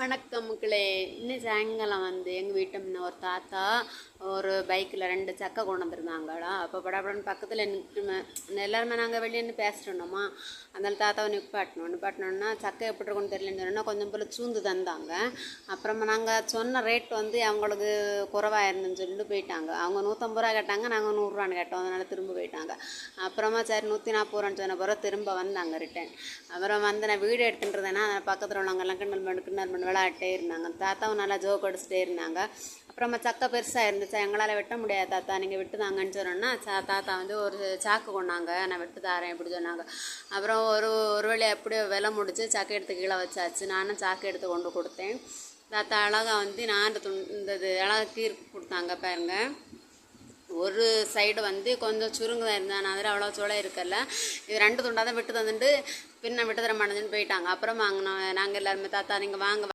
வணக்கம் மக்களே. இன்னும் சாயங்காலம் எங்கள் வீட்டு முன்ன ஒரு தாத்தா ஒரு பைக்கில் 2 சக்கை கொண்டு வந்துருந்தாங்களா. அப்போ படப்படன்னு பக்கத்தில் எல்லாருமே நாங்கள் வெளியே நின்று பேசிட்டோம்மா. அதனால தாத்தாவை நிப்பாட்டினோன்னா சக்கை எப்படி இருக்குன்னு தெரியலன்னு சொன்னோன்னா கொஞ்சம் போல் சூந்து தந்தாங்க. அப்புறமா நாங்கள் சொன்ன ரேட் அவங்களுக்கு குறைவாக இருந்துன்னு சொல்லிட்டு போயிட்டாங்க. அவங்க 150 ரூபா கேட்டாங்க, நாங்கள் 100 ரூபான்னு கேட்டோம். அதனால் திரும்ப போயிட்டாங்க. அப்புறமா சரி 140 ரூபான்னு சொன்ன பிறகு திரும்ப வந்தாங்க ரிட்டன். அப்புறம் நான் வீடியோ எடுத்துட்டுருந்தேன்னா பக்கத்தில் உள்ளவங்கெல்லாம் கிண்டல் பண்ணி விளையாட்டே இருந்தாங்க. தாத்தாவும் நல்லா ஜோக் அடிச்சுட்டே இருந்தாங்க. அப்புறமா சக்கை பெருசாக இருந்துச்சு, எங்களால் வெட்ட முடியாது தாத்தா, நீங்கள் விட்டு தாங்கன்னு சொன்னோன்னா தாத்தா ஒரு சாக்கு கொண்டாங்க, நான் வெட்டு தாரேன் இப்படி சொன்னாங்க. அப்புறம் ஒரு வழி எப்படியோ விலை முடிச்சு சக்கை எடுத்து கீழே வச்சாச்சு. நானும் சாக்கு எடுத்து கொண்டு கொடுத்தேன். தாத்தா அழகாக நான் இந்த அழகாக கீர் கொடுத்தாங்க பாருங்க. ஒரு சைடு கொஞ்சம் சுருங்குதான் இருந்தான், அதில் அவ்வளோ சோளை இருக்கல. இது 2 துண்டாக தான் விட்டு தந்துட்டு பின்ன விட்டு தர மாட்டேன்னு போயிட்டாங்க. அப்புறம் நாங்கள் எல்லாருமே தாத்தா நீங்கள் வாங்க